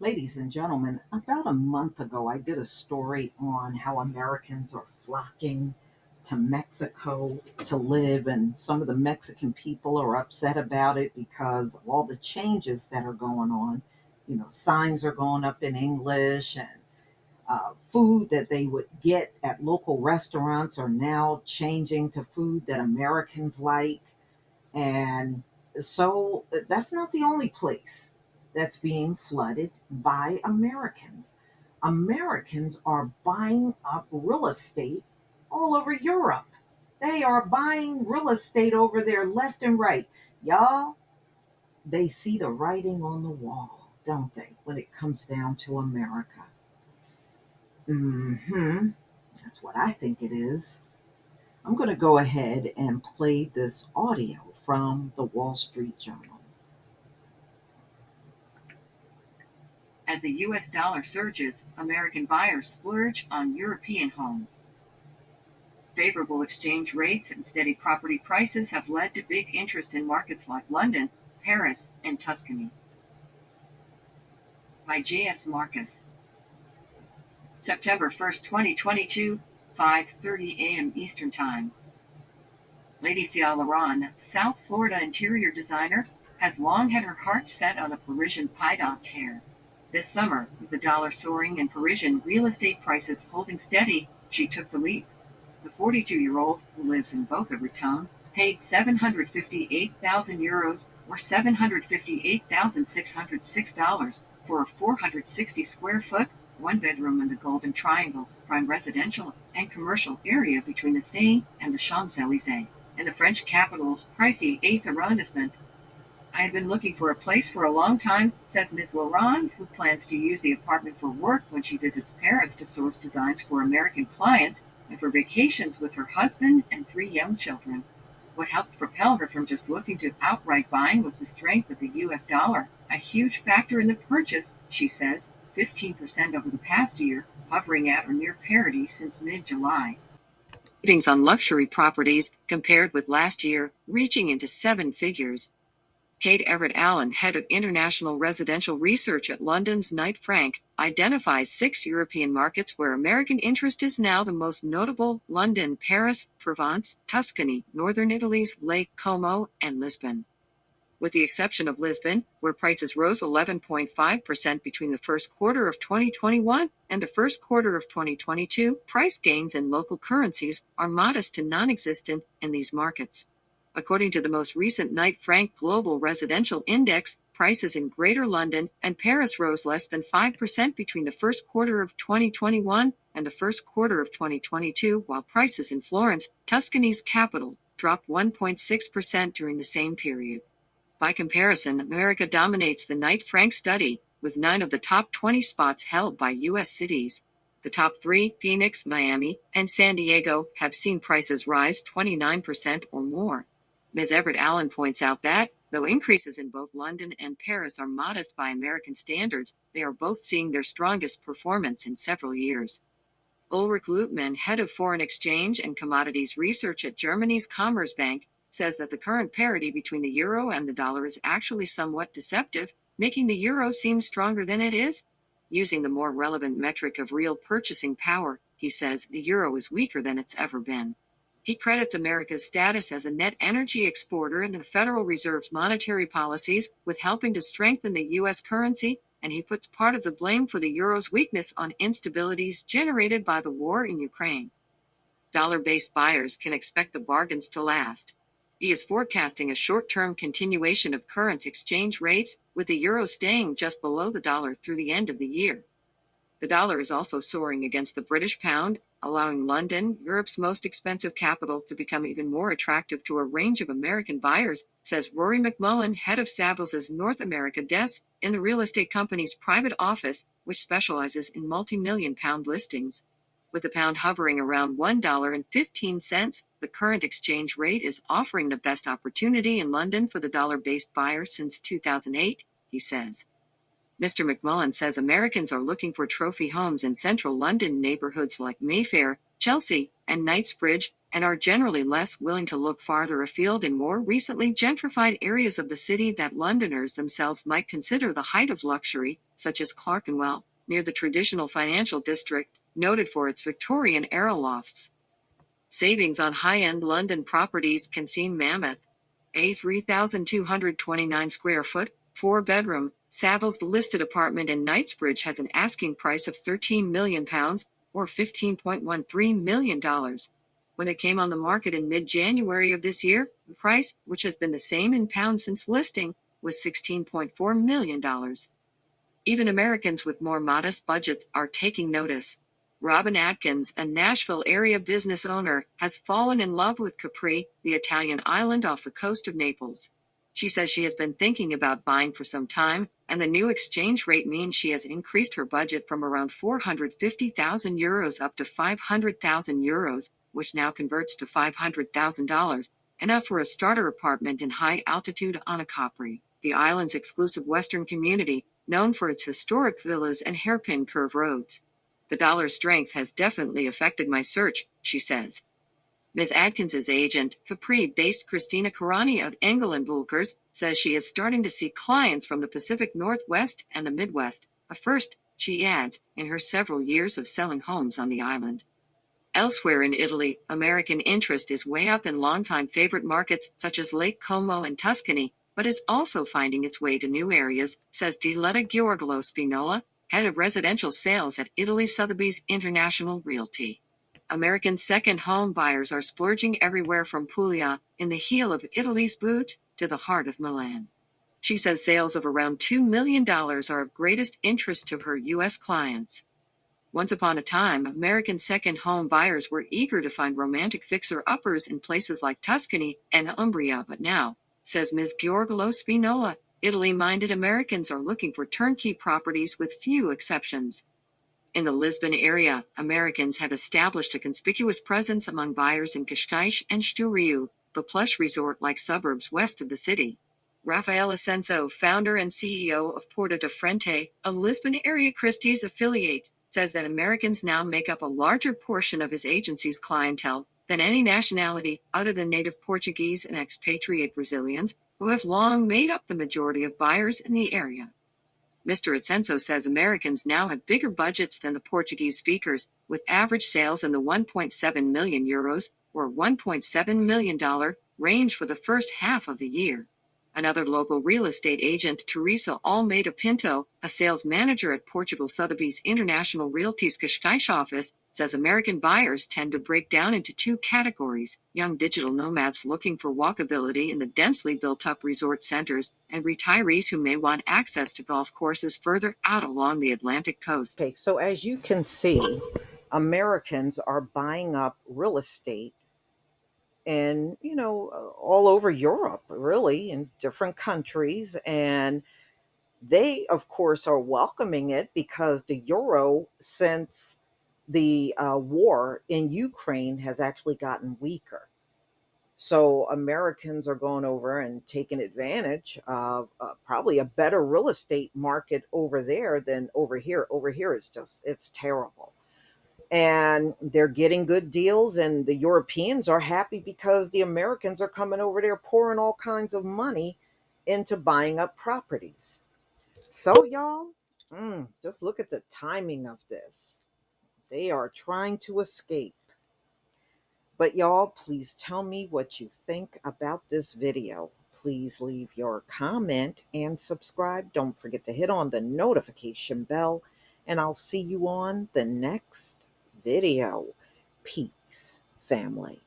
Ladies and gentlemen, about a month ago, I did a story on how Americans are flocking to Mexico to live, and some of the Mexican people are upset about it because of all the changes that are going on. Signs are going up in English, and food that they would get at local restaurants are now changing to food that Americans like. And so that's not the only place that's being flooded by Americans. Americans are buying up real estate all over Europe. They are buying real estate over there left and right. Y'all, they see the writing on the wall, don't they, when it comes down to America? That's what I think it is. I'm going to go ahead and play this audio from the Wall Street Journal. As the U.S. dollar surges, American buyers splurge on European homes. Favorable exchange rates and steady property prices have led to big interest in markets like London, Paris, and Tuscany. By J.S. Marcus. September 1st, 2022, 5:30 a.m. Eastern Time. Lady Laurent, South Florida interior designer, has long had her heart set on a Parisian pied-à-terre. This summer, with the dollar soaring and Parisian real estate prices holding steady, she took the leap. The 42-year-old, who lives in Boca Raton, paid €758,000 or $758,606 for a 460 square foot, one bedroom in the Golden Triangle, prime residential and commercial area between the Seine and the Champs-Élysées, in the French capital's pricey 8th arrondissement. I have been looking for a place for a long time, says Ms. Laurent, who plans to use the apartment for work when she visits Paris to source designs for American clients and for vacations with her husband and 3 young children. What helped propel her from just looking to outright buying was the strength of the U.S. dollar, a huge factor in the purchase, she says, 15% over the past year, hovering at or near parity since mid-July. Savings on luxury properties, compared with last year, reaching into 7 figures. Kate Everett-Allen, head of international residential research at London's Knight Frank, identifies 6 European markets where American interest is now the most notable: London, Paris, Provence, Tuscany, northern Italy's Lake Como, and Lisbon. With the exception of Lisbon, where prices rose 11.5% between the first quarter of 2021 and the first quarter of 2022, price gains in local currencies are modest to non-existent in these markets. According to the most recent Knight Frank Global Residential Index, prices in Greater London and Paris rose less than 5% between the first quarter of 2021 and the first quarter of 2022, while prices in Florence, Tuscany's capital, dropped 1.6% during the same period. By comparison, America dominates the Knight Frank study, with 9 of the top 20 spots held by U.S. cities. The top 3, Phoenix, Miami, and San Diego, have seen prices rise 29% or more. Ms. Everett-Allen points out that, though increases in both London and Paris are modest by American standards, they are both seeing their strongest performance in several years. Ulrich Lutmann, head of foreign exchange and commodities research at Germany's Commerzbank, says that the current parity between the euro and the dollar is actually somewhat deceptive, making the euro seem stronger than it is. Using the more relevant metric of real purchasing power, he says the euro is weaker than it's ever been. He credits America's status as a net energy exporter and the Federal Reserve's monetary policies with helping to strengthen the U.S. currency, and he puts part of the blame for the euro's weakness on instabilities generated by the war in Ukraine. Dollar-based buyers can expect the bargains to last. He is forecasting a short-term continuation of current exchange rates, with the euro staying just below the dollar through the end of the year. The dollar is also soaring against the British pound, allowing London, Europe's most expensive capital, to become even more attractive to a range of American buyers, says Rory McMullen, head of Savills' North America desk in the real estate company's private office, which specializes in multi-million-pound listings. With the pound hovering around $1.15, the current exchange rate is offering the best opportunity in London for the dollar-based buyer since 2008, he says. Mr. McMullen says Americans are looking for trophy homes in central London neighborhoods like Mayfair, Chelsea, and Knightsbridge, and are generally less willing to look farther afield in more recently gentrified areas of the city that Londoners themselves might consider the height of luxury, such as Clerkenwell, near the traditional financial district, noted for its Victorian era lofts. Savings on high-end London properties can seem mammoth. A 3,229 square foot, four-bedroom, Savills listed apartment in Knightsbridge has an asking price of £13 million, or $15.13 million. When it came on the market in mid-January of this year, the price, which has been the same in pounds since listing, was $16.4 million. Even Americans with more modest budgets are taking notice. Robin Atkins, a Nashville area business owner, has fallen in love with Capri, the Italian island off the coast of Naples. She says she has been thinking about buying for some time, and the new exchange rate means she has increased her budget from around €450,000 up to €500,000, which now converts to $500,000, enough for a starter apartment in high altitude on Capri, the island's exclusive western community, known for its historic villas and hairpin curve roads. The dollar's strength has definitely affected my search, she says. Ms. Atkins's agent, Capri-based Christina Karani of Engel and Volkers, says she is starting to see clients from the Pacific Northwest and the Midwest, a first, she adds, in her several years of selling homes on the island. Elsewhere in Italy, American interest is way up in longtime favorite markets such as Lake Como and Tuscany, but is also finding its way to new areas, says Diletta Giorgolo Spinola, head of residential sales at Italy Sotheby's International Realty. American second home buyers are splurging everywhere from Puglia, in the heel of Italy's boot, to the heart of Milan. She says sales of around $2 million are of greatest interest to her U.S. clients. Once upon a time, American second home buyers were eager to find romantic fixer-uppers in places like Tuscany and Umbria, but now, says Ms. Giorgolo Spinola, Italy-minded Americans are looking for turnkey properties with few exceptions. In the Lisbon area, Americans have established a conspicuous presence among buyers in Cascais and Estoril, the plush resort-like suburbs west of the city. Rafael Ascenso, founder and CEO of Porta de Frente, a Lisbon area Christie's affiliate, says that Americans now make up a larger portion of his agency's clientele than any nationality other than native Portuguese and expatriate Brazilians, who have long made up the majority of buyers in the area. Mr. Ascenso says Americans now have bigger budgets than the Portuguese speakers, with average sales in the €1.7 million, or $1.7 million, range for the first half of the year. Another local real estate agent, Teresa Almeida Pinto, a sales manager at Portugal Sotheby's International Realty's Cascais office, says American buyers tend to break down into two categories: young digital nomads looking for walkability in the densely built-up resort centers, and retirees who may want access to golf courses further out along the Atlantic coast. Okay, so as you can see, Americans are buying up real estate and all over Europe, really, in different countries. And they, of course, are welcoming it because the euro, since the war in Ukraine, has actually gotten weaker. So Americans are going over and taking advantage of probably a better real estate market over there than over here. Over here is just, it's terrible. And they're getting good deals, and the Europeans are happy because the Americans are coming over there pouring all kinds of money into buying up properties. So, y'all, just look at the timing of this. They are trying to escape. But y'all, please tell me what you think about this video. Please leave your comment and subscribe. Don't forget to hit on the notification bell, and I'll see you on the next video. Peace, family.